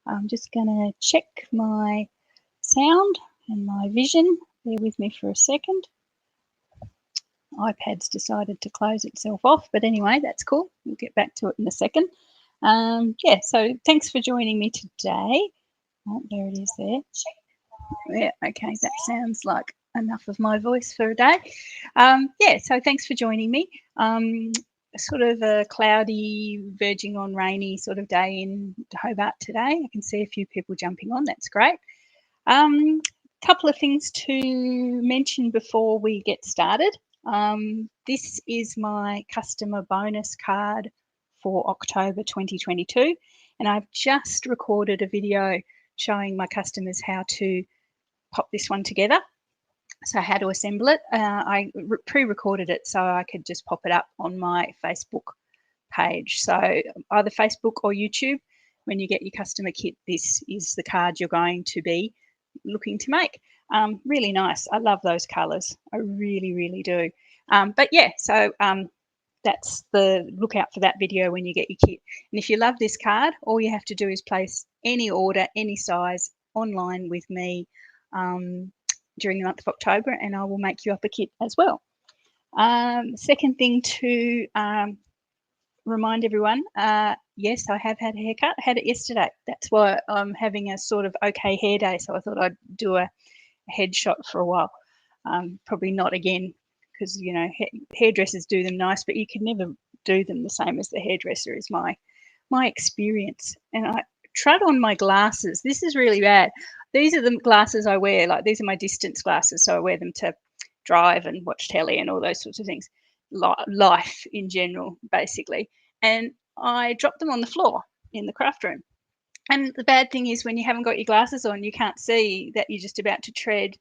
I'm just going to check my sound and my vision. Bear with me for a second. iPad's decided to close itself off, but anyway, that's cool. We'll get back to it in a second. Yeah, so thanks for joining me today. Oh, there it is there. Yeah, okay, that sounds like enough of my voice for a day. Yeah, so thanks for joining me. Sort of a cloudy, verging on rainy sort of day in Hobart today. I can see a few people jumping on. That's great. Couple of things to mention before we get started. This is my customer bonus card for October 2022, and I've just recorded a video showing my customers how to pop this one together. So how to assemble it. I pre-recorded it so I could just pop it up on my Facebook page. So either Facebook or YouTube, when you get your customer kit, this is the card you're going to be looking to make. Really nice. I love those colours. I really, really do. But yeah, so that's the look out for that video when you get your kit. And if you love this card, all you have to do is place any order, any size online with me during the month of October, and I will make you up a kit as well. Second thing to remind everyone, yes, I have had a haircut. I had it yesterday. That's why I'm having a sort of okay hair day. So I thought I'd do a headshot for a while. Probably not again, because you know hairdressers do them nice, but you can never do them the same as the hairdresser. Is my experience. And I tried on my glasses. This is really bad. These are the glasses I wear. Like these are my distance glasses, so I wear them to drive and watch telly and all those sorts of things. Life in general, basically. And I dropped them on the floor in the craft room. And the bad thing is when you haven't got your glasses on, you can't see that you're just about to tread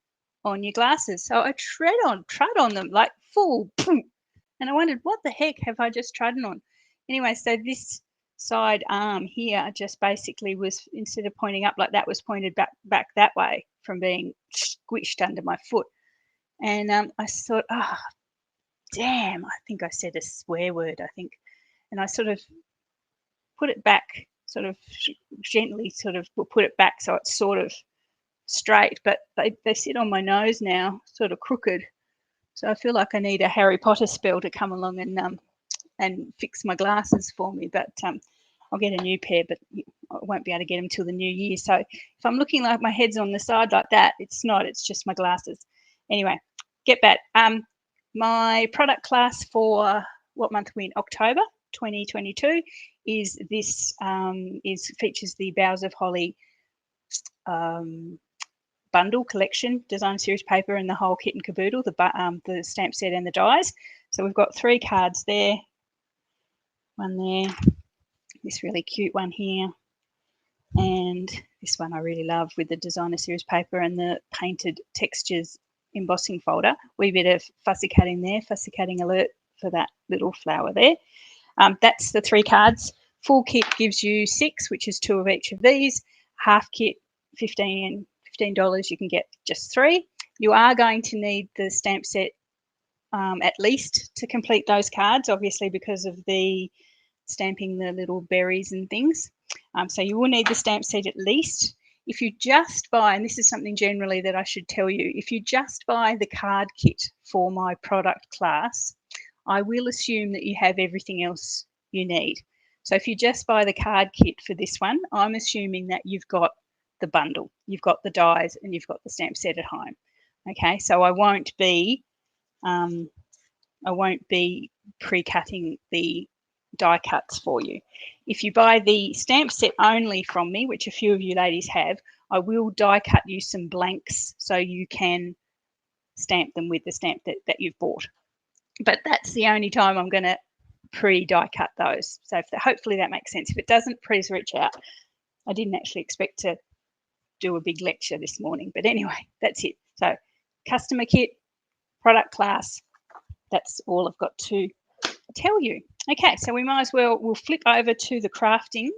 on your glasses. So I trod on them like full, and I wondered, what the heck have I just trodden on? Anyway, so this side arm here just basically was, instead of pointing up like that, was pointed back that way from being squished under my foot. And I thought, oh, damn, I think I said a swear word, I think. And I sort of put it back, sort of gently sort of put it back so it's sort of straight, but they sit on my nose now, sort of crooked. So I feel like I need a Harry Potter spell to come along and fix my glasses for me. But I'll get a new pair, but I won't be able to get them till the new year. So if I'm looking like my head's on the side like that, it's not. It's just my glasses. Anyway, get back. My product class for what month we're in, October 2022, is this features the Boughs of Holly bundle collection, design series paper, and the whole kit and caboodle, the stamp set and the dies. So we've got 3 cards there, one there, this really cute one here, and this one I really love with the designer series paper and the painted textures embossing folder. Wee bit of fussy cutting there, fussy cutting alert for that little flower there. That's the 3 cards. Full kit gives you 6, which is 2 of each of these. Half kit, $15. You can get just 3. You are going to need the stamp set at least to complete those cards, obviously because of the stamping the little berries and things. So you will need the stamp set at least. If you just buy, and this is something generally that I should tell you, if you just buy the card kit for my product class, I will assume that you have everything else you need. So if you just buy the card kit for this one, I'm assuming that you've got the bundle, you've got the dies, and you've got the stamp set at home. Okay, so I won't be pre-cutting the die cuts for you. If you buy the stamp set only from me, which a few of you ladies have, I will die cut you some blanks so you can stamp them with the stamp that you've bought. But that's the only time I'm going to pre-die cut those. So hopefully that makes sense. If it doesn't, please reach out. I didn't actually expect to do a big lecture this morning, but anyway, that's it. So customer kit, product class, that's all I've got to tell you. Okay, so we'll flip over to the crafting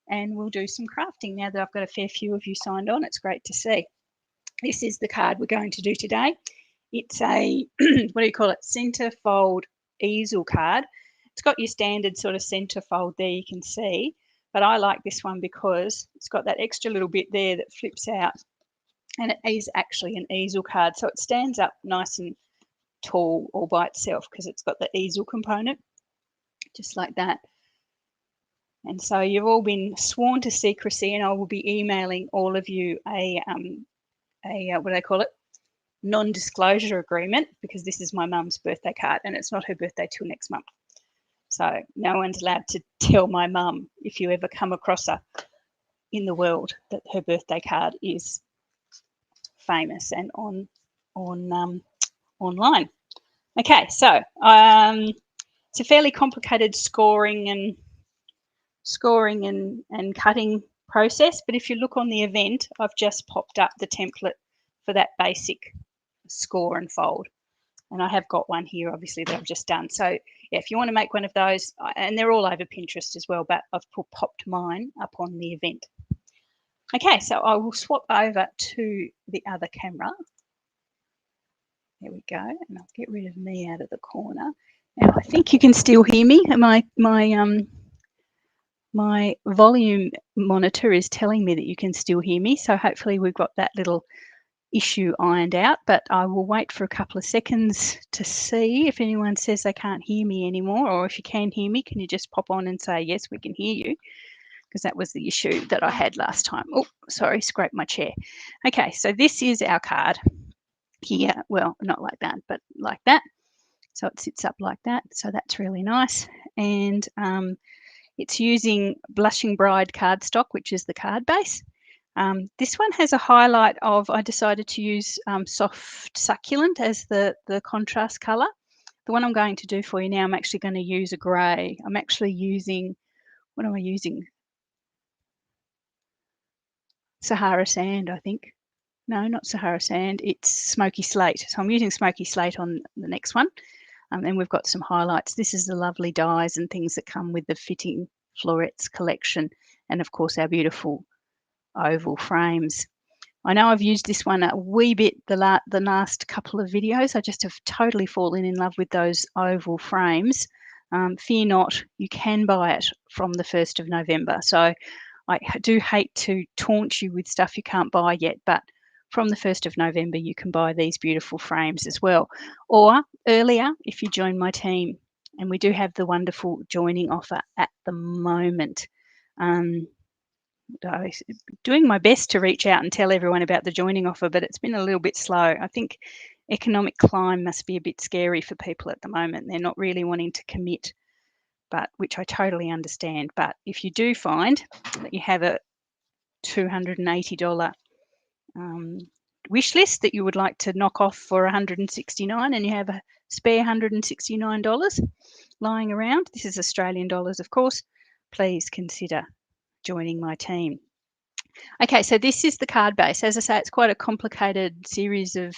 and we'll do some crafting now that I've got a fair few of you signed on. It's great to see. This is the card we're going to do today. It's a, what do you call it, centerfold easel card. It's got your standard sort of centerfold there, you can see, but I like this one because it's got that extra little bit there that flips out, and it is actually an easel card, so it stands up nice and tall all by itself because it's got the easel component, just like that. And so you've all been sworn to secrecy, and I will be emailing all of you a what do they call it? Non-disclosure agreement, because this is my mum's birthday card and it's not her birthday till next month. So no one's allowed to tell my mum, if you ever come across her in the world, that her birthday card is famous and on online. Okay, so it's a fairly complicated scoring and cutting process, but if you look on the event, I've just popped up the template for that basic score and fold, and I have got one here obviously that I've just done. So yeah, if you want to make one of those, and they're all over Pinterest as well, but I've popped mine up on the event. Okay, so I will swap over to the other camera. There we go, and I'll get rid of me out of the corner. Now I think you can still hear me. My volume monitor is telling me that you can still hear me, so hopefully we've got that little issue ironed out, but I will wait for a couple of seconds to see if anyone says they can't hear me anymore, or if you can hear me, can you just pop on and say, yes, we can hear you, because that was the issue that I had last time. Oh, sorry, scraped my chair. Okay, so this is our card here. Well, not like that, but like that. So it sits up like that, so that's really nice. And it's using Blushing Bride cardstock, which is the card base. This one has a highlight of, I decided to use Soft Succulent as the contrast colour. The one I'm going to do for you now, I'm actually going to use a grey. I'm actually using, what am I using? Sahara Sand, I think. No, not Sahara Sand, it's Smoky Slate. So I'm using Smoky Slate on the next one. And we've got some highlights. This is the lovely dies and things that come with the Fitting Florets Collection, and of course our beautiful oval frames. I know I've used this one a wee bit the last couple of videos. I just have totally fallen in love with those oval frames. Fear not, you can buy it from the 1st of November. So I do hate to taunt you with stuff you can't buy yet, but from the 1st of November, you can buy these beautiful frames as well. Or earlier, if you join my team, and we do have the wonderful joining offer at the moment. I'm doing my best to reach out and tell everyone about the joining offer, but it's been a little bit slow. I think economic climb must be a bit scary for people at the moment. They're not really wanting to commit, but which I totally understand. But if you do find that you have a $280 wish list that you would like to knock off for $169, and you have a spare $169 lying around, this is Australian dollars, of course, please consider joining my team. Okay, so this is the card base. As I say, it's quite a complicated series of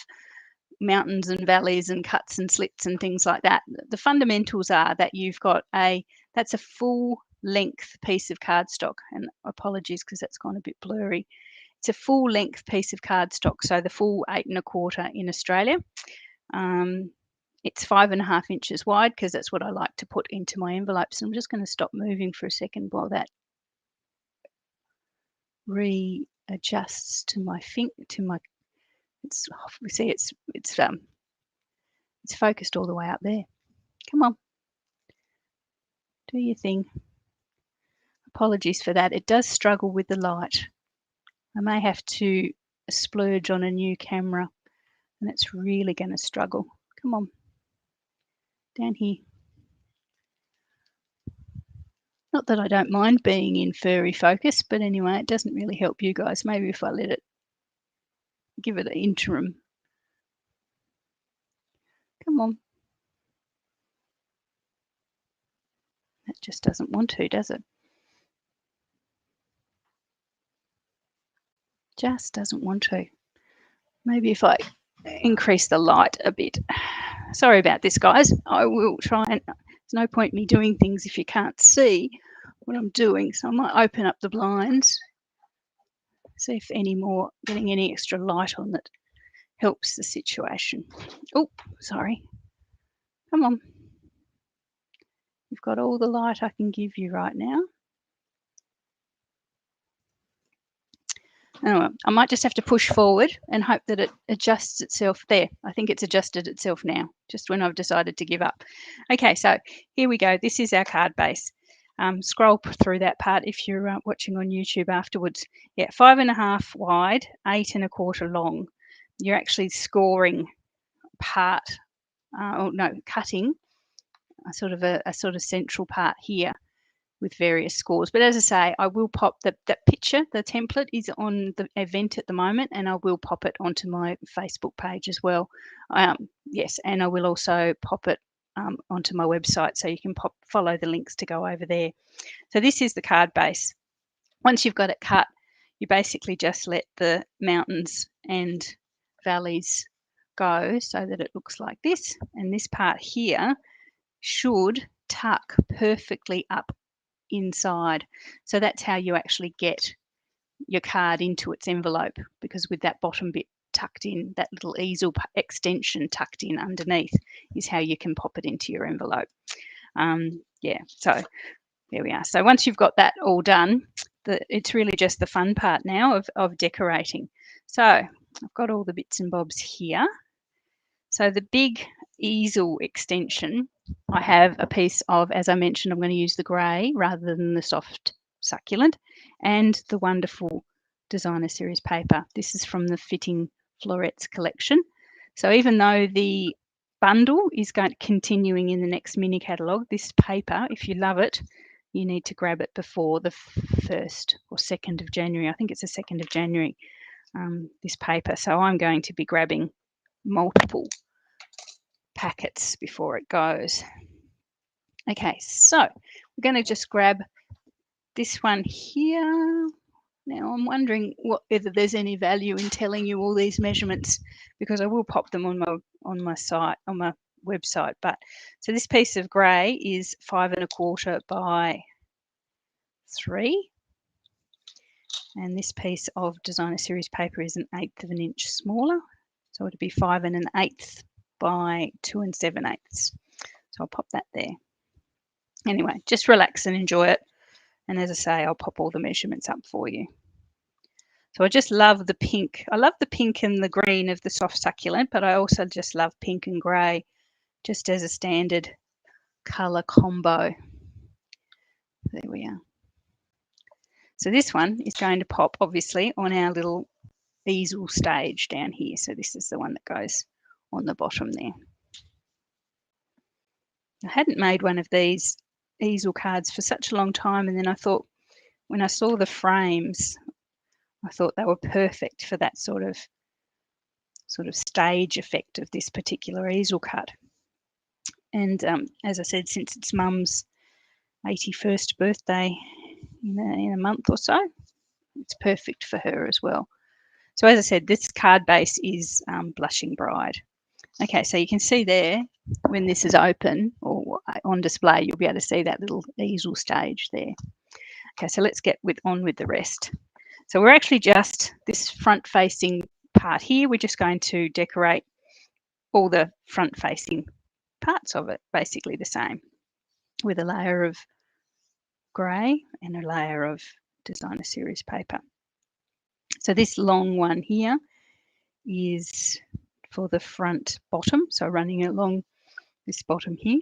mountains and valleys and cuts and slits and things like that. The fundamentals are that you've got that's a full length piece of cardstock, and apologies because that's gone a bit blurry. It's a full length piece of cardstock, so the full 8 1/4 in Australia. It's 5.5 inches wide because that's what I like to put into my envelopes. I'm just going to stop moving for a second while that readjusts to my it's focused all the way up there. Come on, do your thing. Apologies for that. It does struggle with the light. I may have to splurge on a new camera, and it's really going to struggle. Come on, down here. Not that I don't mind being in furry focus, but anyway, it doesn't really help you guys. Maybe if I give it an interim. Come on. That just doesn't want to, does it? Just doesn't want to. Maybe if I increase the light a bit. Sorry about this, guys. I will try, and there's no point me doing things if you can't see what I'm doing. So I might open up the blinds, see if getting any extra light on that helps the situation. Oh, sorry. Come on. You've got all the light I can give you right now. Oh, well, I might just have to push forward and hope that it adjusts itself there. I think it's adjusted itself now, just when I've decided to give up. Okay, so here we go. This is our card base. Scroll through that part if you're watching on YouTube afterwards. Yeah, 5.5 wide, 8.25 long. You're actually scoring part, cutting a sort of central part here with various scores. But as I say, I will pop that picture, the template is on the event at the moment, and I will pop it onto my Facebook page as well. Yes, and I will also pop it onto my website, so you can follow the links to go over there. So this is the card base. Once you've got it cut, you basically just let the mountains and valleys go so that it looks like this. And this part here should tuck perfectly up inside. So that's how you actually get your card into its envelope, because with that bottom bit tucked in, that little easel extension tucked in underneath is how you can pop it into your envelope. Yeah, so there we are. So once you've got that all done, it's really just the fun part now of decorating. So I've got all the bits and bobs here. So the big easel extension, I have a piece of, as I mentioned, I'm going to use the grey rather than the soft succulent, and the wonderful designer series paper. This is from the Fitting Florets Collection. So even though the bundle is continuing in the next mini catalogue, this paper, if you love it, you need to grab it before the 1st or 2nd of January. I think it's the 2nd of January, this paper. So I'm going to be grabbing multiple packets before it goes. Okay, so we're going to just grab this one here. Now I'm wondering whether there's any value in telling you all these measurements, because I will pop them on my site, on my website. But so this piece of grey is 5.25 by 3, and this piece of designer series paper is 1/8 of an inch smaller, so it'd be 5 1/8 by 2 7/8. So I'll pop that there. Anyway, just relax and enjoy it. And as I say, I'll pop all the measurements up for you. So I just love the pink. I love the pink and the green of the soft succulent, but I also just love pink and grey just as a standard colour combo. There we are. So this one is going to pop, obviously, on our little easel stage down here. So this is the one that goes on the bottom there. I hadn't made one of these easel cards for such a long time, and then I thought, when I saw the frames, I thought they were perfect for that sort of stage effect of this particular easel cut. And as I said, since it's Mum's 81st birthday in a month or so, it's perfect for her as well. So as I said, this card base is Blushing Bride. Okay, so you can see there, when this is open or on display, you'll be able to see that little easel stage there. Okay, so let's get on with the rest. So we're actually just this front-facing part here. We're just going to decorate all the front-facing parts of it, basically the same, with a layer of grey and a layer of designer series paper. So this long one here is for the front bottom, so running along this bottom here.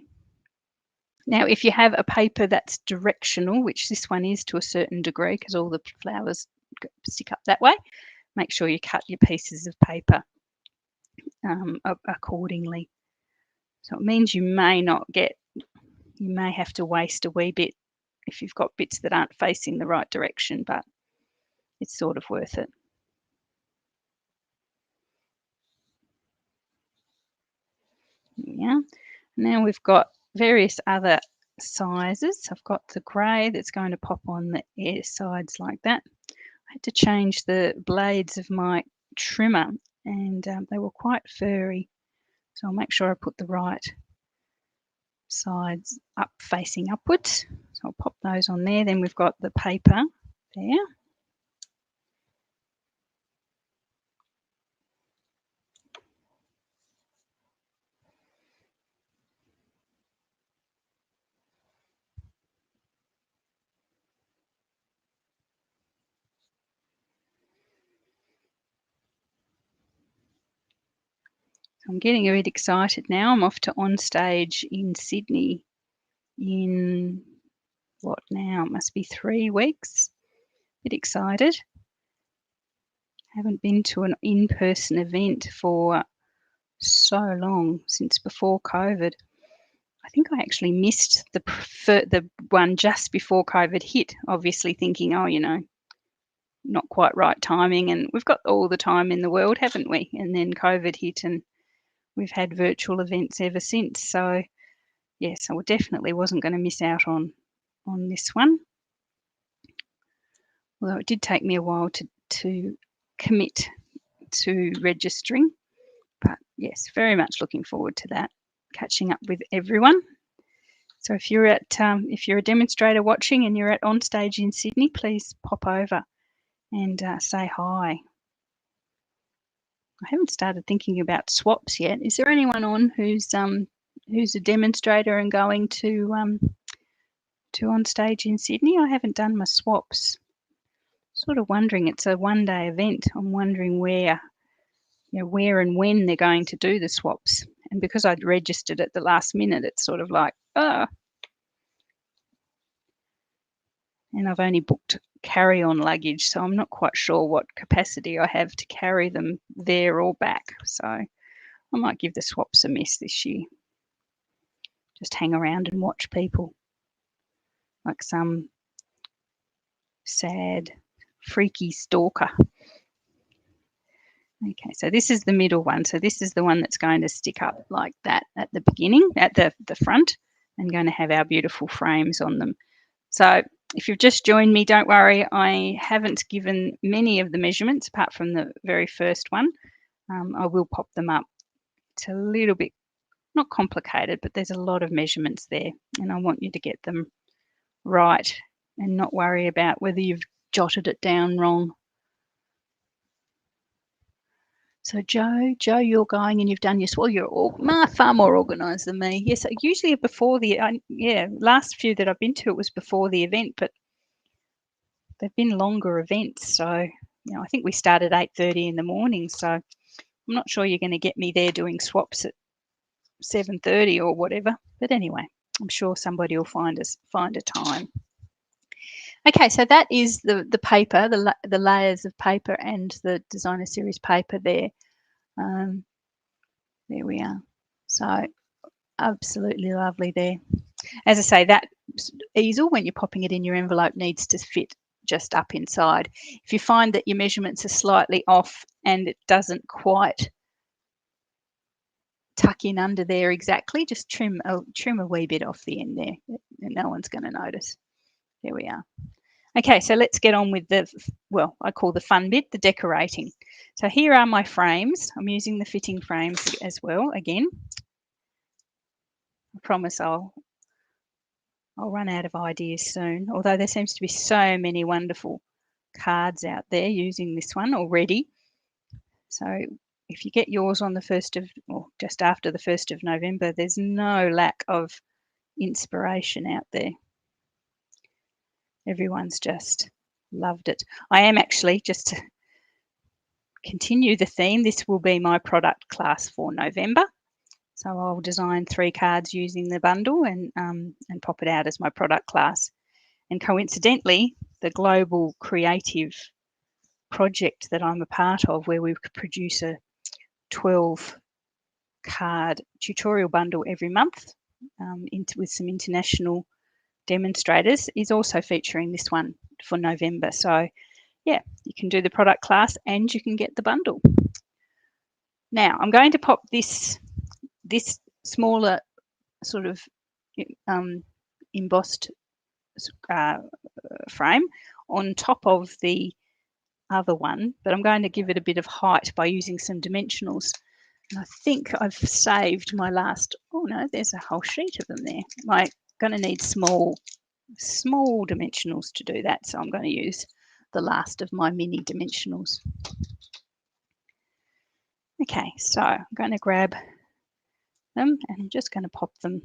Now, if you have a paper that's directional, which this one is to a certain degree because all the flowers stick up that way, make sure you cut your pieces of paper accordingly. So it means you may have to waste a wee bit if you've got bits that aren't facing the right direction, but it's sort of worth it. Yeah. Now we've got various other sizes. I've got the grey that's going to pop on the air sides like that. I had to change the blades of my trimmer, and they were quite furry, so I'll make sure I put the right sides up, facing upwards. So I'll pop those on there. Then we've got the paper there. I'm getting a bit excited now. I'm off to On Stage in Sydney in, what now? It must be 3 weeks. Bit excited. Haven't been to an in-person event for so long, since before COVID. I think I actually missed the one just before COVID hit, obviously thinking, oh, you know, not quite right timing, and we've got all the time in the world, haven't we? And then COVID hit, and we've had virtual events ever since. So yes, I definitely wasn't going to miss out on this one. Although it did take me a while to commit to registering. But yes, very much looking forward to that, catching up with everyone. So if you're a demonstrator watching and you're at On Stage in Sydney, please pop over and say hi. I haven't started thinking about swaps yet. Is there anyone on who's a demonstrator and going to On Stage in Sydney? I haven't done my swaps. Sort of wondering. It's a 1-day event. I'm wondering where and when they're going to do the swaps. And because I'd registered at the last minute, it's sort of like, oh. And I've only booked carry-on luggage, so I'm not quite sure what capacity I have to carry them there or back. So I might give the swaps a miss this year. Just hang around and watch people, like some sad, freaky stalker. Okay, so this is the middle one. So this is the one that's going to stick up like that at the beginning, at the front, and going to have our beautiful frames on them. So if you've just joined me, don't worry, I haven't given many of the measurements apart from the very first one. I will pop them up. It's a little bit, not complicated, but there's a lot of measurements there, and I want you to get them right and not worry about whether you've jotted it down wrong. So Joe, you're going and you've done your, well, you're far more organised than me. Yes, usually before the, last few that I've been to, it was before the event, but they've been longer events. So, I think we started at 8:30 in the morning. So I'm not sure you're going to get me there doing swaps at 7:30 or whatever. But anyway, I'm sure somebody will find a time. Okay, so that is the paper, the layers of paper and the designer series paper there. There we are. So absolutely lovely there. As I say, that easel, when you're popping it in your envelope, needs to fit just up inside. If you find that your measurements are slightly off and it doesn't quite tuck in under there exactly, just trim a wee bit off the end there, and no one's going to notice. There we are. Okay, so let's get on with I call the fun bit, the decorating. So here are my frames. I'm using the fitting frames as well again. I promise I'll run out of ideas soon, although there seems to be so many wonderful cards out there using this one already. So if you get yours on the 1st of, or just after the 1st of November, there's no lack of inspiration out there. Everyone's just loved it. I am actually, just to continue the theme, this will be my product class for November. So I'll design 3 cards using the bundle and pop it out as my product class. And coincidentally, the global creative project that I'm a part of, where we produce a 12 card tutorial bundle every month with some international demonstrators, is also featuring this one for November. So yeah, you can do the product class and you can get the bundle. Now I'm going to pop this smaller sort of embossed frame on top of the other one, but I'm going to give it a bit of height by using some dimensionals. And I think I've saved my last, oh no, there's a whole sheet of them there. I'm going to need small dimensionals to do that, so I'm going to use the last of my mini dimensionals. Okay, so I'm going to grab them and I'm just going to pop them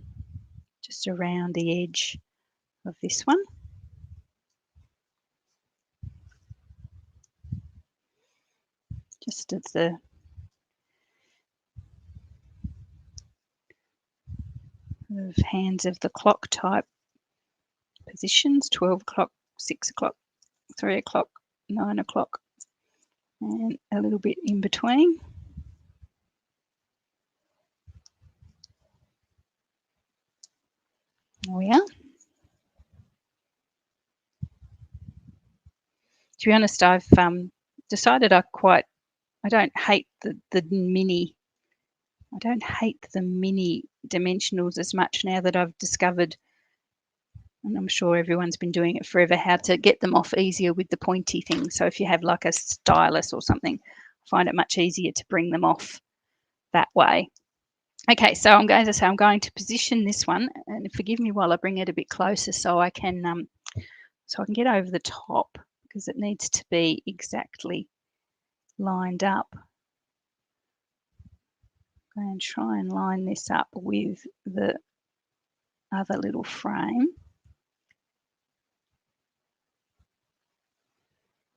just around the edge of this one. Just as of hands of the clock type positions, 12 o'clock, 6 o'clock, 3 o'clock, 9 o'clock, and a little bit in between. There we are. To be honest, I've decided I don't hate the mini. I don't hate the mini dimensionals as much now that I've discovered, and I'm sure everyone's been doing it forever, how to get them off easier with the pointy thing. So if you have like a stylus or something, I find it much easier to bring them off that way. Okay, so I'm going to position this one, and forgive me while I bring it a bit closer so I can get over the top, because it needs to be exactly lined up. I'm going to try and line this up with the other little frame.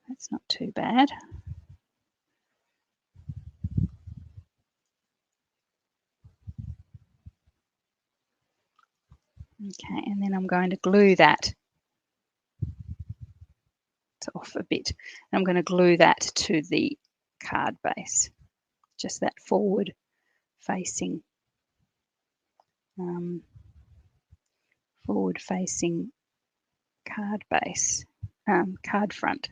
That's not too bad. Okay, and then I'm going to glue that. It's off a bit. And I'm going to glue that to the card base, just that forward facing card base, card front.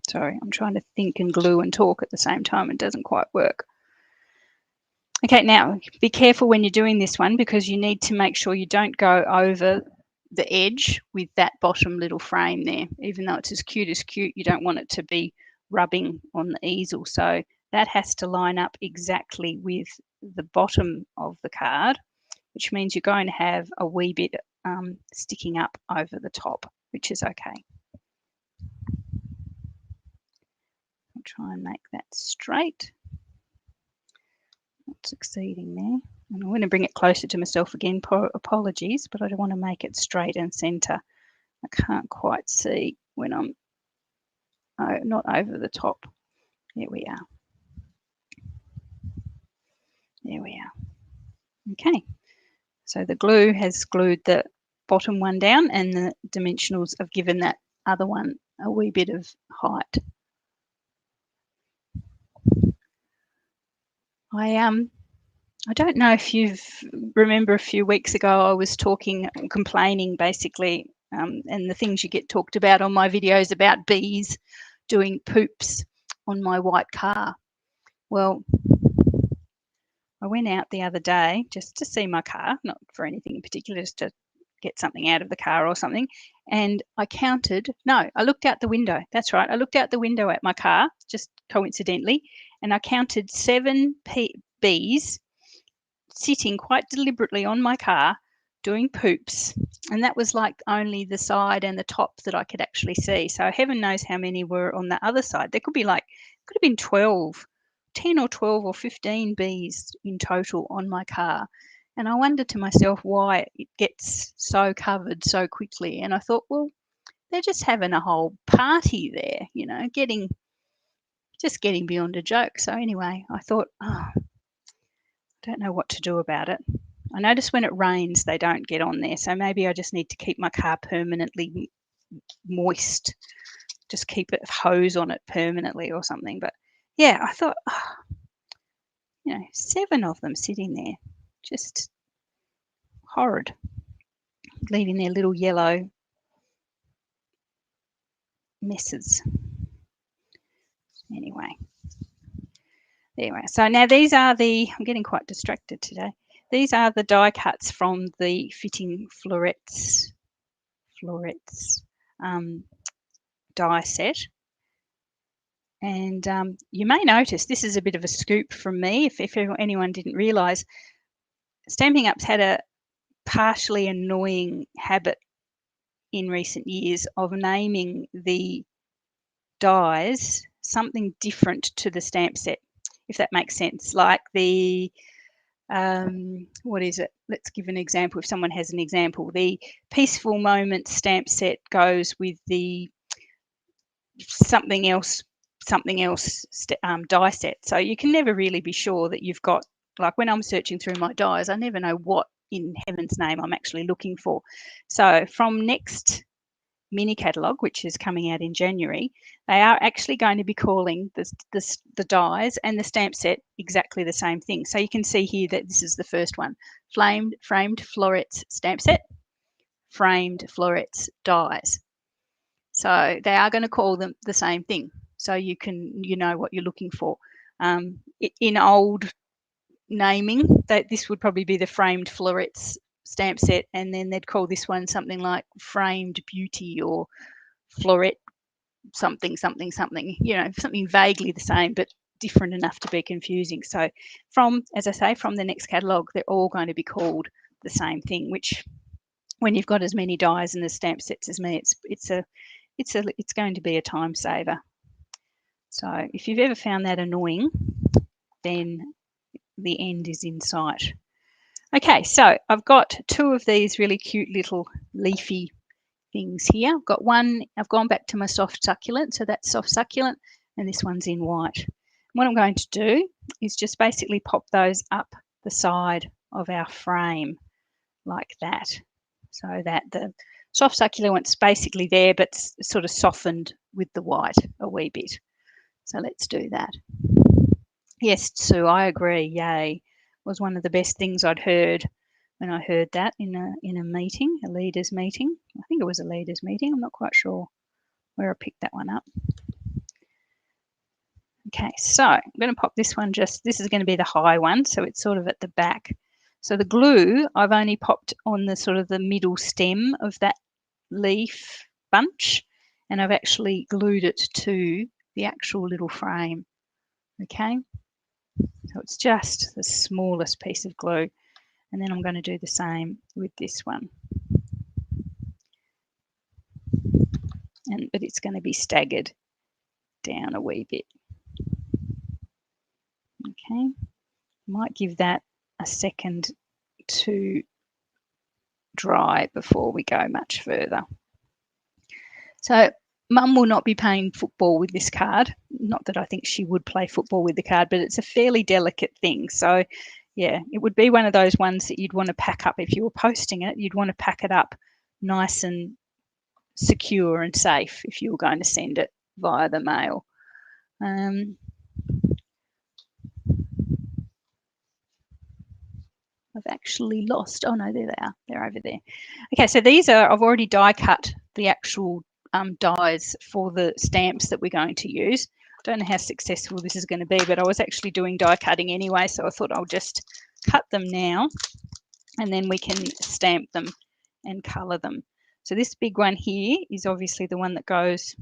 Sorry, I'm trying to think and glue and talk at the same time. It doesn't quite work. Okay, now be careful when you're doing this one, because you need to make sure you don't go over the edge with that bottom little frame there. Even though it's as cute, you don't want it to be rubbing on the easel. So that has to line up exactly with the bottom of the card, which means you're going to have a wee bit sticking up over the top, which is okay. I'll try and make that straight. Not succeeding there. And I'm going to bring it closer to myself again. Apologies, but I don't want to make it straight and centre. I can't quite see when I'm not over the top. There we are. There we are. Okay, so the glue has glued the bottom one down, and the dimensionals have given that other one a wee bit of height. I don't know if you remember a few weeks ago I was complaining basically, and the things you get talked about on my videos about bees doing poops on my white car. Well, I went out the other day just to see my car, not for anything in particular, just to get something out of the car or something. And I looked out the window. That's right. I looked out the window at my car, just coincidentally, and I counted 7 bees sitting quite deliberately on my car doing poops. And that was like only the side and the top that I could actually see. So heaven knows how many were on the other side. There could have been 10 or 12 or 15 bees in total on my car. And I wondered to myself why it gets so covered so quickly. And I thought, well, they're just having a whole party there, just getting beyond a joke. So anyway, I thought, I don't know what to do about it. I notice when it rains, they don't get on there. So maybe I just need to keep my car permanently moist. Just keep a hose on it permanently or something. But yeah, I thought, 7 of them sitting there, just horrid, leaving their little yellow messes. Anyway, so now these are I'm getting quite distracted today. These are the die cuts from the Fitting Florets die set. And you may notice this is a bit of a scoop from me. If anyone didn't realise, Stampin' Up's had a partially annoying habit in recent years of naming the dies something different to the stamp set, if that makes sense. Like the what is it? Let's give an example if someone has an example. The Peaceful Moments stamp set goes with the something else die set. So you can never really be sure that you've got like when I'm searching through my dyes, I never know what in heaven's name I'm actually looking for. So from next mini catalogue, which is coming out in January, they are actually going to be calling the dyes and the stamp set exactly the same thing. So you can see here that this is the first one, framed florets stamp set, framed florets dyes. So they are going to call them the same thing. So you know what you're looking for. In old naming, this would probably be the framed florets stamp set, and then they'd call this one something like framed beauty or floret something, you know, something vaguely the same but different enough to be confusing. So as I say, from the next catalogue, they're all going to be called the same thing, which when you've got as many dies and the stamp sets as me, it's going to be a time saver. So if you've ever found that annoying, then the end is in sight. Okay, so I've got two of these really cute little leafy things here. I've got one, I've gone back to my soft succulent, so that's soft succulent, and this one's in white. What I'm going to do is just basically pop those up the side of our frame like that, so that the soft succulent's basically there but sort of softened with the white a wee bit. So let's do that. Yes, Sue, I agree. Yay. It was one of the best things I'd heard when I heard that in a meeting, a leaders meeting. I think it was a leaders meeting. I'm not quite sure where I picked that one up. Okay, so I'm going to pop this one this is going to be the high one, so it's sort of at the back. So the glue I've only popped on the sort of the middle stem of that leaf bunch, and I've actually glued it to the actual little frame. Okay, so it's just the smallest piece of glue, and then I'm going to do the same with this one. But it's going to be staggered down a wee bit. Okay, might give that a second to dry before we go much further. So Mum will not be playing football with this card. Not that I think she would play football with the card, but it's a fairly delicate thing. So yeah, it would be one of those ones that you'd want to pack up. If you were posting it, you'd want to pack it up nice and secure and safe if you were going to send it via the mail. I've actually lost. Oh no, there they are. They're over there. Okay, so these are, I've already die cut the actual dies for the stamps that we're going to use. I don't know how successful this is going to be, but I was actually doing die cutting anyway, so I thought I'll just cut them now and then we can stamp them and colour them. So this big one here is obviously the one that goes,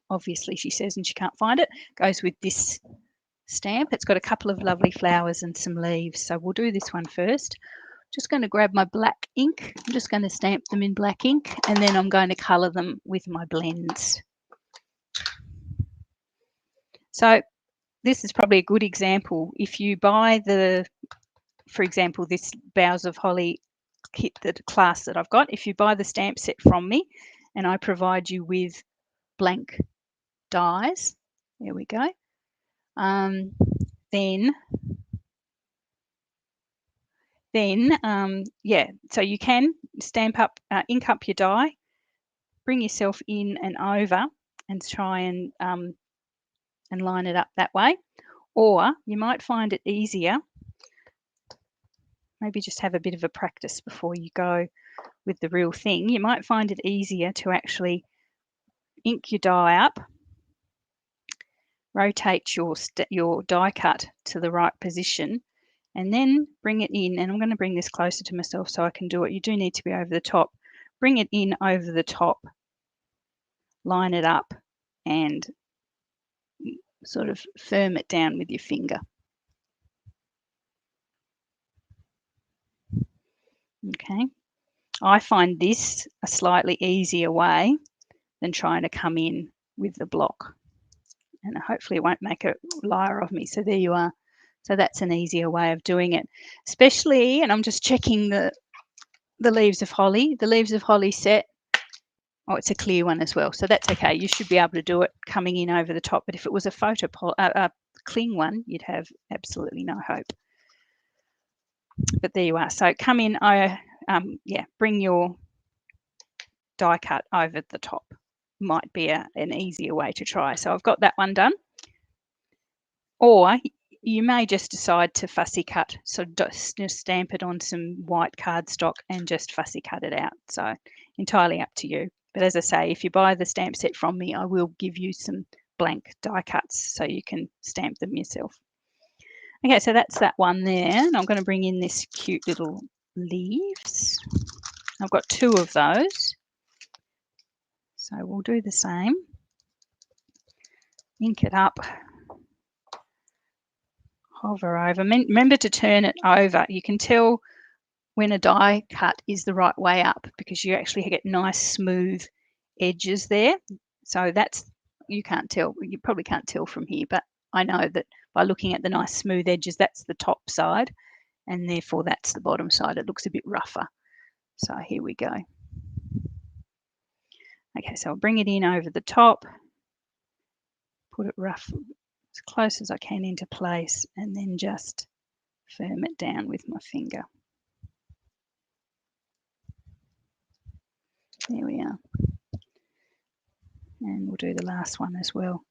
obviously she says and she can't find it, goes with this stamp. It's got a couple of lovely flowers and some leaves. So we'll do this one first. Just going to grab my black ink. I'm just going to stamp them in black ink and then I'm going to colour them with my blends. So this is probably a good example. If you buy for example, this Boughs of Holly kit, the class that I've got, if you buy the stamp set from me and I provide you with blank dies, there we go, yeah, so you can stamp up, ink up your die, bring yourself in and over and try and line it up that way. Or you might find it easier, maybe just have a bit of a practice before you go with the real thing. You might find it easier to actually ink your die up, rotate your die cut to the right position, and then bring it in. And I'm going to bring this closer to myself so I can do it. You do need to be over the top. Bring it in over the top, line it up, and sort of firm it down with your finger. Okay, I find this a slightly easier way than trying to come in with the block, and hopefully it won't make a liar of me. So there you are. So that's an easier way of doing it, especially, and I'm just checking the Leaves of Holly. The Leaves of Holly set, oh, it's a clear one as well, so that's okay. You should be able to do it coming in over the top, but if it was a cling one, you'd have absolutely no hope. But there you are. So come in, bring your die cut over the top. Might be an easier way to try. So I've got that one done. Or you may just decide to fussy cut, so just stamp it on some white cardstock and just fussy cut it out. So entirely up to you. But as I say, if you buy the stamp set from me, I will give you some blank die cuts so you can stamp them yourself. Okay, so that's that one there. And I'm going to bring in this cute little leaves. I've got 2 of those. So we'll do the same. Ink it up. Hover over. Remember to turn it over. You can tell when a die cut is the right way up because you actually get nice smooth edges there. So that's, you can't tell, you probably can't tell from here, but I know that by looking at the nice smooth edges, that's the top side, and therefore that's the bottom side. It looks a bit rougher. So here we go. Okay, so I'll bring it in over the top, put it rough as close as I can into place, and then just firm it down with my finger. There we are. And we'll do the last one as well.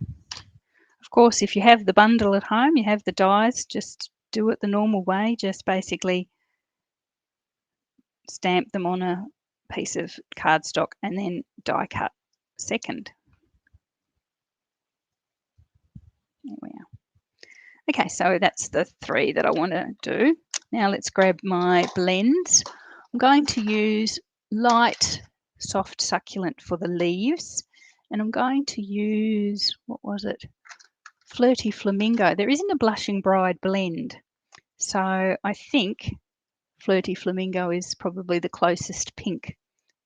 Of course, if you have the bundle at home, you have the dies, just do it the normal way. Just basically stamp them on a piece of cardstock and then die cut second. There we are. Okay, so that's the 3 that I want to do. Now let's grab my blends. I'm going to use light, soft succulent for the leaves, and I'm going to use, what was it? Flirty Flamingo. There isn't a Blushing Bride blend, so I think Flirty Flamingo is probably the closest pink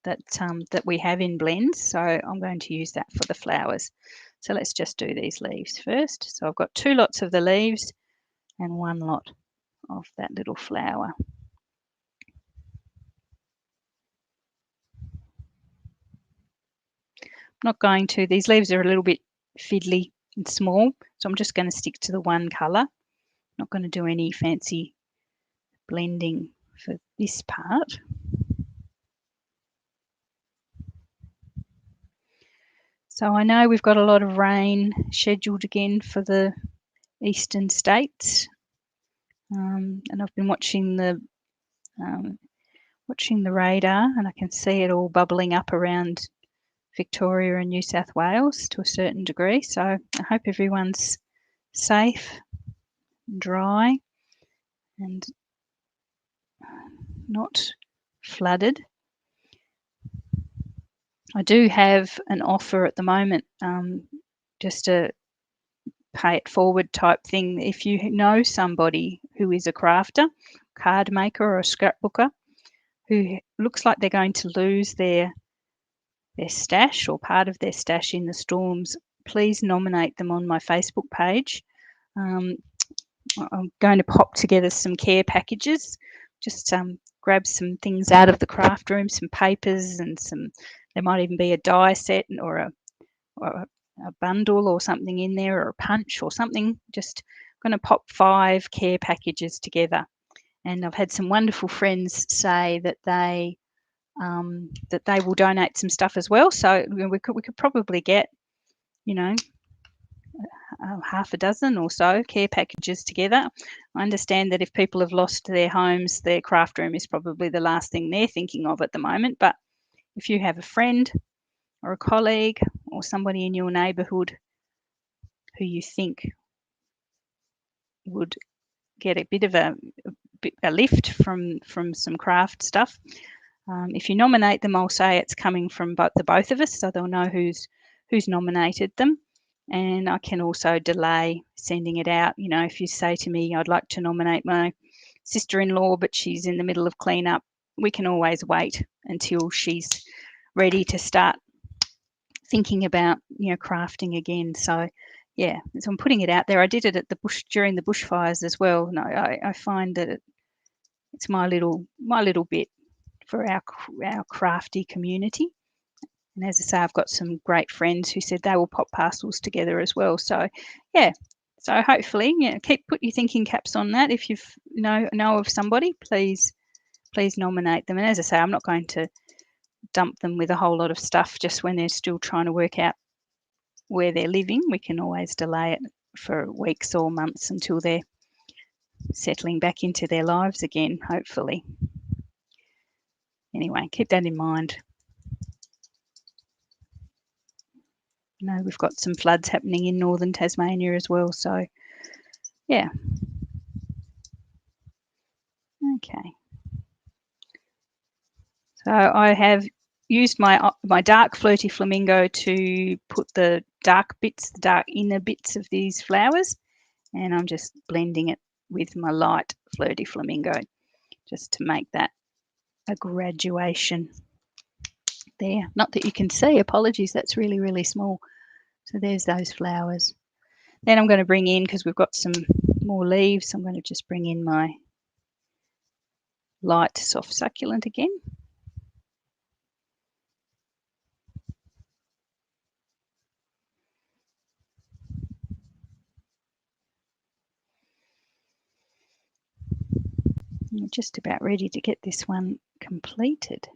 that we have in blends, so I'm going to use that for the flowers. So let's just do these leaves first. So I've got 2 lots of the leaves and 1 lot of that little flower. I'm not going to, these leaves are a little bit fiddly and small, so I'm just going to stick to the one colour. Not going to do any fancy blending for this part. So I know we've got a lot of rain scheduled again for the eastern states, and I've been watching the radar, and I can see it all bubbling up around Victoria and New South Wales to a certain degree. So I hope everyone's safe, dry, and not flooded. I do have an offer at the moment, just a pay it forward type thing. If you know somebody who is a crafter, card maker, or a scrapbooker who looks like they're going to lose their stash or part of their stash in the storms, please nominate them on my Facebook page. I'm going to pop together some care packages. Just grab some things out of the craft room, some papers, and there might even be a die set or a bundle or something in there, or a punch or something. Just going to pop 5 care packages together. And I've had some wonderful friends say that they will donate some stuff as well. So we could probably get, half a dozen or so care packages together. I understand that if people have lost their homes, their craft room is probably the last thing they're thinking of at the moment. But if you have a friend or a colleague or somebody in your neighbourhood who you think would get a bit of a lift from some craft stuff, if you nominate them, I'll say it's coming from the both of us, so they'll know who's nominated them. And I can also delay sending it out. If you say to me, I'd like to nominate my sister-in-law, but she's in the middle of cleanup, we can always wait until she's ready to start thinking about, crafting again. So yeah, so I'm putting it out there. I did it at during the bushfires as well. No, I find that it's my little bit for our crafty community. And as I say, I've got some great friends who said they will pop parcels together as well. So yeah, So hopefully, yeah, put your thinking caps on that. If you know of somebody, please nominate them. And as I say, I'm not going to dump them with a whole lot of stuff just when they're still trying to work out where they're living. We can always delay it for weeks or months until they're settling back into their lives again, hopefully. Anyway, keep that in mind. We've got some floods happening in northern Tasmania as well, so yeah. Okay. So I have used my dark flirty flamingo to put the dark inner bits of these flowers, and I'm just blending it with my light flirty flamingo just to make that a graduation there. Not that you can see, apologies, that's really, really small. So there's those flowers. Then I'm going to bring in, because we've got some more leaves, I'm going to just bring in my light soft succulent again. I'm just about ready to get this one completed.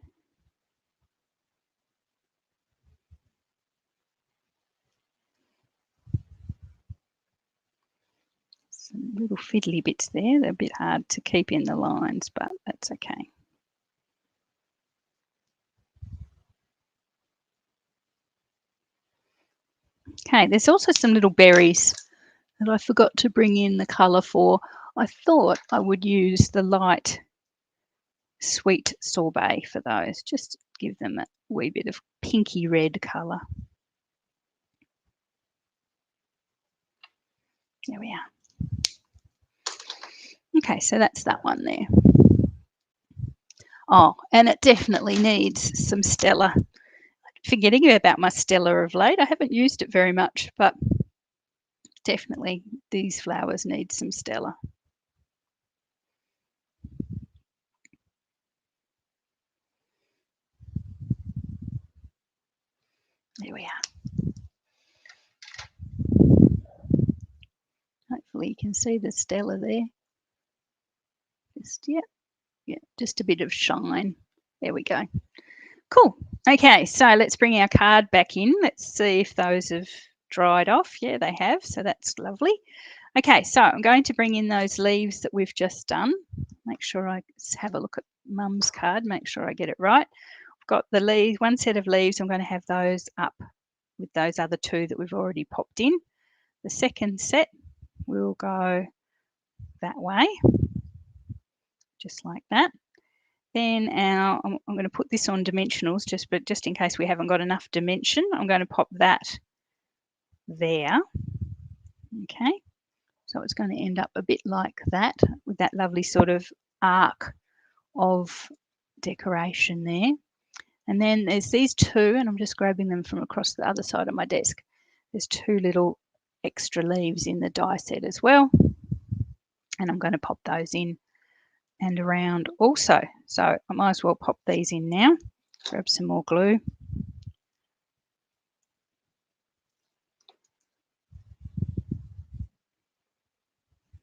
Some little fiddly bits there. They're a bit hard to keep in the lines, but that's okay. Okay, there's also some little berries that I forgot to bring in the colour for. I thought I would use the light sweet sorbet for those, just give them a wee bit of pinky red colour. There we are. Okay, so that's that one there. Oh, and it definitely needs some Stella. Forgetting about my Stella of late. I haven't used it very much, but definitely these flowers need some Stella. There we are. Hopefully you can see the Stella there. Just, yeah, just a bit of shine. There we go. Cool. Okay, so let's bring our card back in. Let's see if those have dried off. Yeah, they have, so that's lovely. Okay, so I'm going to bring in those leaves that we've just done. Make sure I have a look at Mum's card, make sure I get it right. I've got the leaves, one set of leaves, I'm going to have those up with those other two that we've already popped in. The second set will go that way, just like that. Then I'm going to put this on dimensionals, just in case we haven't got enough dimension. I'm going to pop that there. Okay, so it's going to end up a bit like that, with that lovely sort of arc of decoration there. And then there's these two, and I'm just grabbing them from across the other side of my desk. There's two little extra leaves in the die set as well, and I'm going to pop those in and around also. So I might as well pop these in now. Grab some more glue.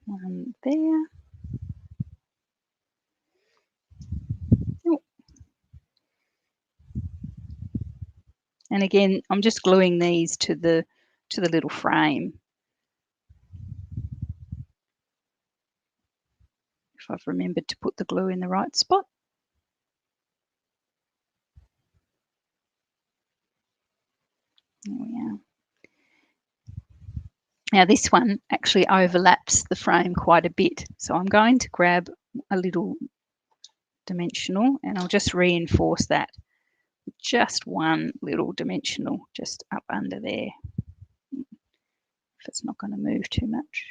One there. Oh. And again, I'm just gluing these to the little frame. If I've remembered to put the glue in the right spot. There we are. Now this one actually overlaps the frame quite a bit. So I'm going to grab a little dimensional and I'll just reinforce that with just one little dimensional just up under there. If it's not going to move too much.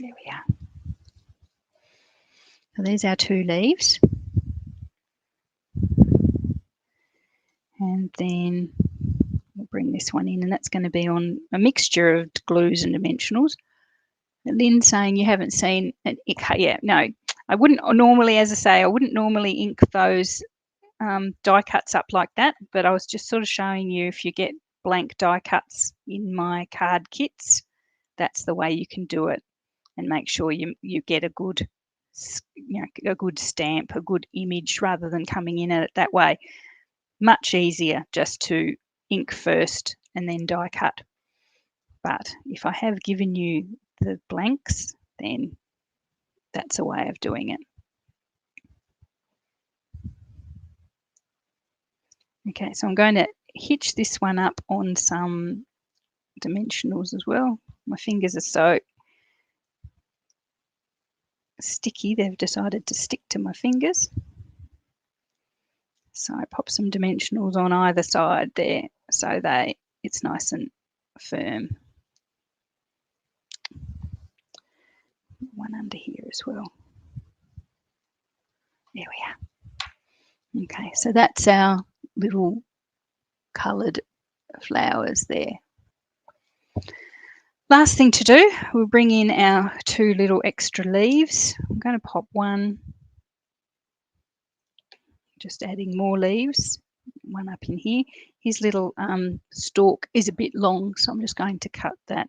There we are. So there's our two leaves. And then we'll bring this one in, and that's going to be on a mixture of glues and dimensionals. Lynn's saying you haven't seen it. Yeah, no, I wouldn't normally, as I say, I wouldn't normally ink those die cuts up like that, but I was just sort of showing you if you get blank die cuts in my card kits, that's the way you can do it and make sure you get a good, a good stamp, a good image rather than coming in at it that way. Much easier just to ink first and then die cut. But if I have given you the blanks, then that's a way of doing it. Okay, so I'm going to hitch this one up on some dimensionals as well. My fingers are so sticky, they've decided to stick to my fingers. So I pop some dimensionals on either side there so it's nice and firm. One under here as well. There we are. Okay, so that's our little coloured flowers there. Last thing to do, we'll bring in our 2 little extra leaves. I'm going to pop one, just adding more leaves, one up in here. His little stalk is a bit long, so I'm just going to cut that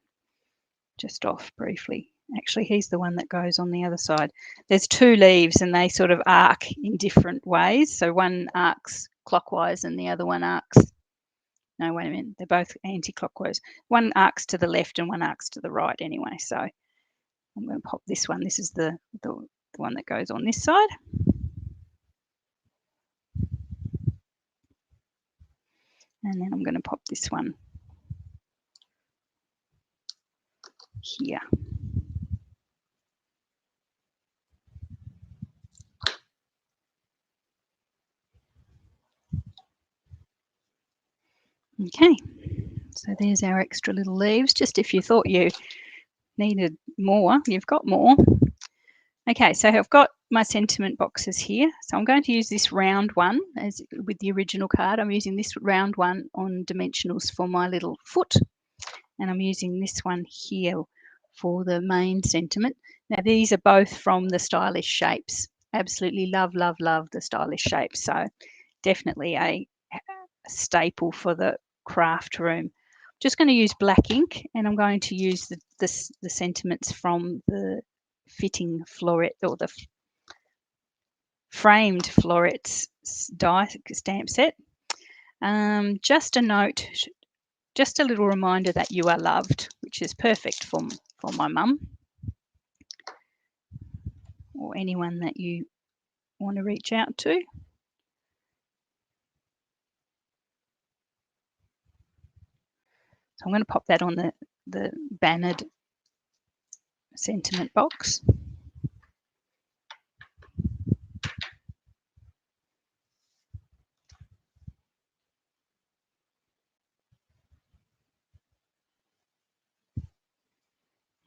just off briefly. Actually, he's the one that goes on the other side. There's 2 leaves and they sort of arc in different ways. So one arcs clockwise and the other one arcs, no, wait a minute, they're both anti-clockwise. One arcs to the left and one arcs to the right anyway. So I'm going to pop this one. This is the one that goes on this side. And then I'm going to pop this one here. Okay, so there's our extra little leaves. Just if you thought you needed more, you've got more. Okay, so I've got my sentiment boxes here. So I'm going to use this round one as with the original card. I'm using this round one on dimensionals for my little foot. And I'm using this one here for the main sentiment. Now these are both from the Stylish Shapes. Absolutely love, love, love the Stylish Shapes. So definitely a staple for the craft room. I'm just going to use black ink and I'm going to use the sentiments from the Fitting Floret or the Framed Florets die stamp set. Just a note, just a little reminder that you are loved, which is perfect for my mum or anyone that you want to reach out to. So I'm going to pop that on the bannered sentiment box.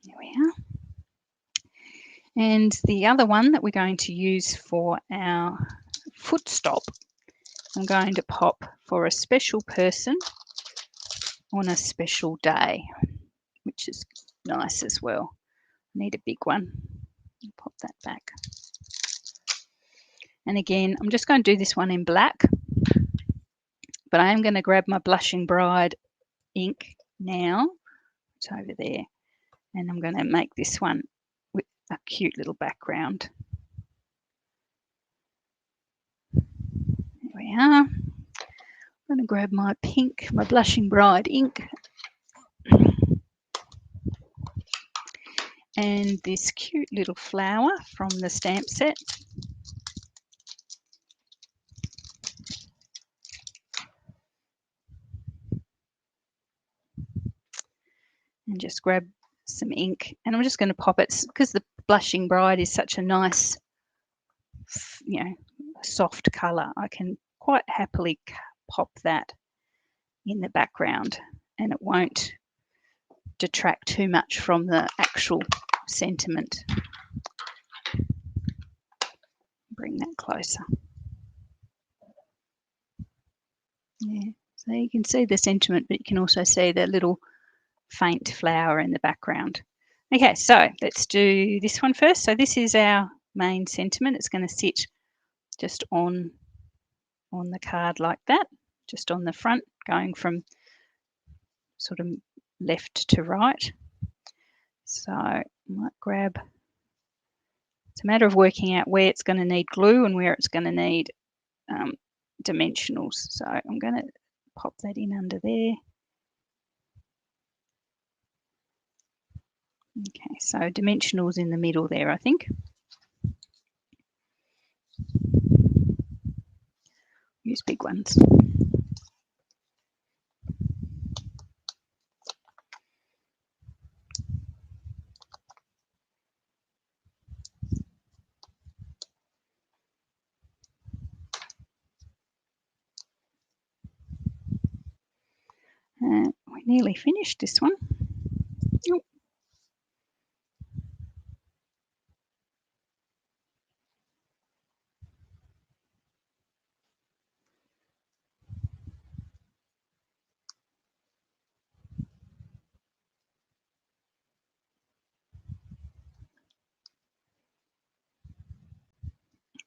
There we are. And the other one that we're going to use for our foot stop, I'm going to pop for a special person on a special day, which is nice as well. I need a big one. I'll pop that back. And again, I'm just going to do this one in black, but I am going to grab my Blushing Bride ink now. It's over there. And I'm going to make this one with a cute little background. There we are. I'm going to grab my pink, my Blushing Bride ink. And this cute little flower from the stamp set. And just grab some ink and I'm just going to pop it because the Blushing Bride is such a nice, soft colour. I can quite happily pop that in the background and it won't detract too much from the actual sentiment. Bring that closer. Yeah, so you can see the sentiment, but you can also see the little faint flower in the background. Okay, so let's do this one first. So this is our main sentiment. It's going to sit just on the card like that, just on the front, going from sort of left to right. So I might grab, it's a matter of working out where it's going to need glue and where it's going to need dimensionals. So I'm going to pop that in under there. Okay, so dimensionals in the middle there, I think. Use big ones. We nearly finished this one. Oh.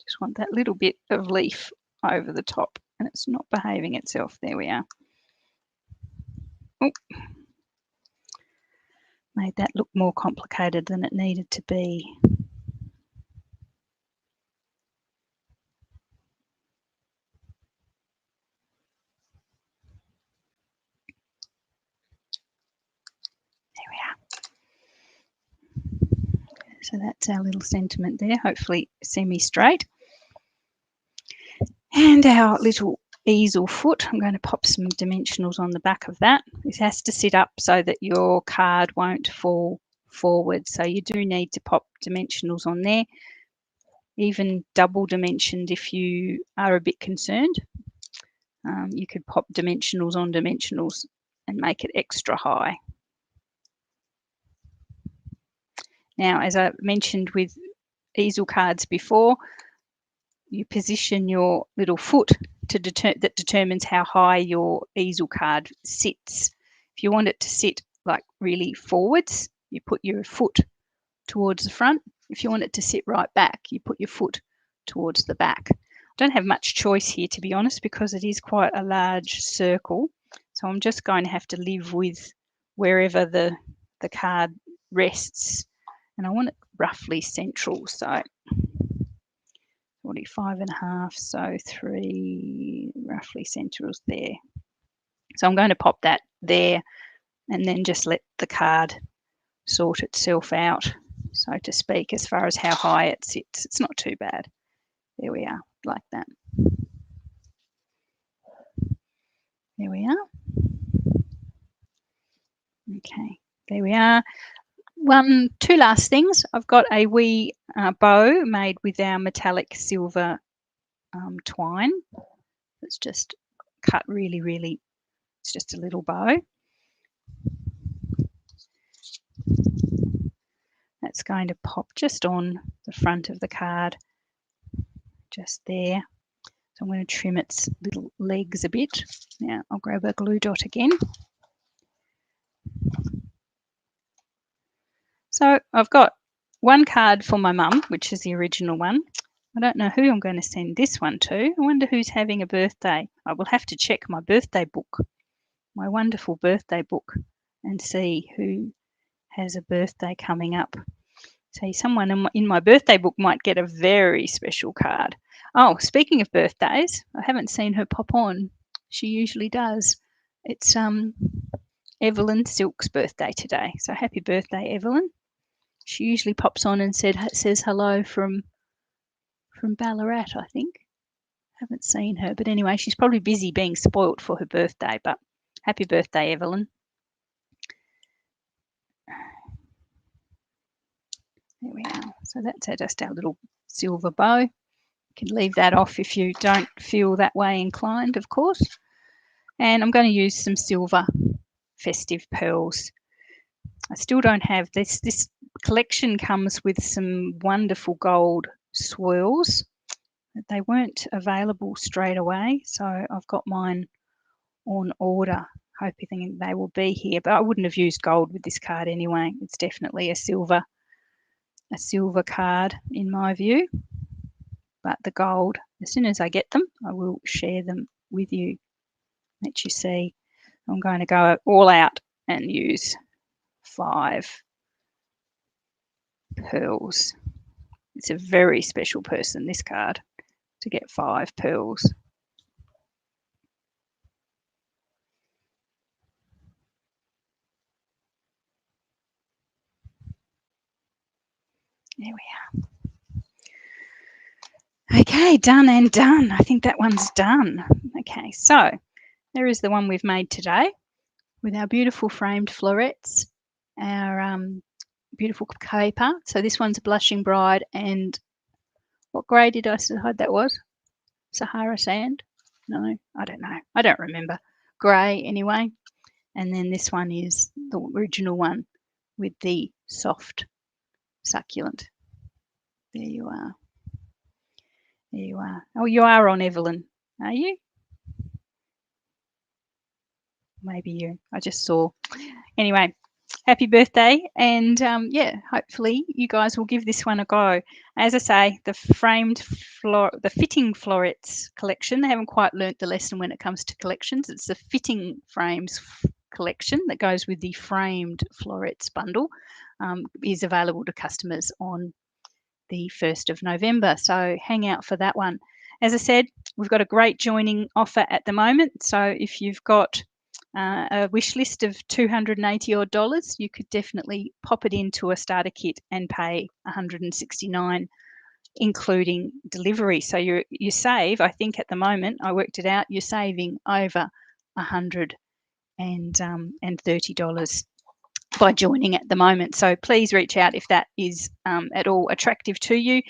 Just want that little bit of leaf over the top, and it's not behaving itself. There we are. Oh. Made that look more complicated than it needed to be. There we are. So that's our little sentiment there, hopefully semi-straight. And our little easel foot, I'm going to pop some dimensionals on the back of that. This has to sit up so that your card won't fall forward. So you do need to pop dimensionals on there, even double dimensioned if you are a bit concerned. You could pop dimensionals on dimensionals and make it extra high. Now, as I mentioned with easel cards before, you position your little foot that determines how high your easel card sits. If you want it to sit like really forwards, you put your foot towards the front. If you want it to sit right back, you put your foot towards the back. I don't have much choice here, to be honest, because it is quite a large circle. So I'm just going to have to live with wherever the card rests. And I want it roughly central, so 45.5, so 3 roughly centrals there. So I'm going to pop that there and then just let the card sort itself out, so to speak, as far as how high it sits. It's not too bad. There we are, like that. There we are. Okay, there we are. Two last things. I've got a wee bow made with our metallic silver twine. It's just cut really, it's just a little bow. That's going to pop just on the front of the card, just there. So I'm going to trim its little legs a bit. Now I'll grab a glue dot again. So I've got one card for my mum, which is the original one. I don't know who I'm going to send this one to. I wonder who's having a birthday. I will have to check my birthday book, my wonderful birthday book, and see who has a birthday coming up. Say someone in my birthday book might get a very special card. Oh, speaking of birthdays, I haven't seen her pop on. She usually does. It's Evelyn Silk's birthday today. So happy birthday, Evelyn. She usually pops on and says hello from Ballarat, I think. Haven't seen her, but anyway, she's probably busy being spoilt for her birthday, but happy birthday, Evelyn. There we are. So that's just our little silver bow. You can leave that off if you don't feel that way inclined, of course. And I'm going to use some silver festive pearls. I still don't have this. This collection comes with some wonderful gold swirls. They weren't available straight away, so I've got mine on order, hoping they will be here. But I wouldn't have used gold with this card anyway. It's definitely a silver a silver card in my view, but the gold, as soon as I get them, I will share them with you. Let you see. I'm going to go all out and use 5 pearls. It's a very special person, this card, to get 5 pearls. There we are. Okay, done and done. I think that one's done. Okay, so there is the one we've made today with our beautiful framed florets, our beautiful paper. So this one's a Blushing Bride, and what grey did I decide that was? Sahara Sand? No, I don't know. I don't remember. Grey anyway. And then this one is the original one with the soft succulent. There you are. There you are. Oh, you are on, Evelyn, are you? Maybe you. I just saw. Anyway, happy birthday, and yeah, hopefully you guys will give this one a go. As I say, the Fitting Florets Collection, they haven't quite learnt the lesson when it comes to collections. It's the Fitting Frames collection that goes with the framed florets bundle, is available to customers on the 1st of November, so hang out for that one. As I said, we've got a great joining offer at the moment, so if you've got a wish list of $280 odd, you could definitely pop it into a starter kit and pay $169, including delivery. So you save, I think at the moment, I worked it out, you're saving over $130 by joining at the moment. So please reach out if that is at all attractive to you.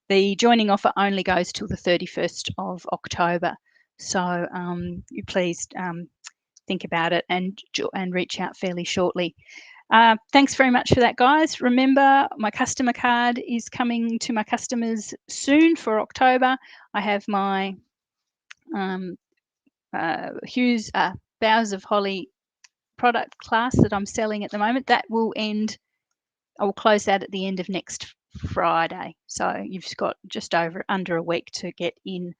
The joining offer only goes till the 31st of October. So you please think about it and reach out fairly shortly. Thanks very much for that, guys. Remember, my customer card is coming to my customers soon for October. I have my Hughes Boughs of Holly product class that I'm selling at the moment. That will end, I will close that at the end of next Friday. So you've got just under a week to get in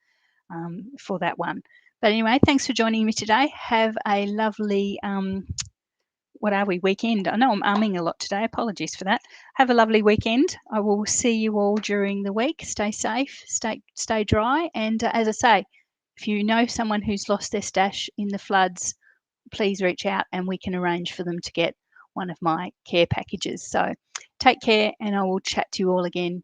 for that one. But anyway, thanks for joining me today. Have a lovely, weekend. I know I'm umming a lot today. Apologies for that. Have a lovely weekend. I will see you all during the week. Stay safe, stay dry. And as I say, if you know someone who's lost their stash in the floods, please reach out and we can arrange for them to get one of my care packages. So take care, and I will chat to you all again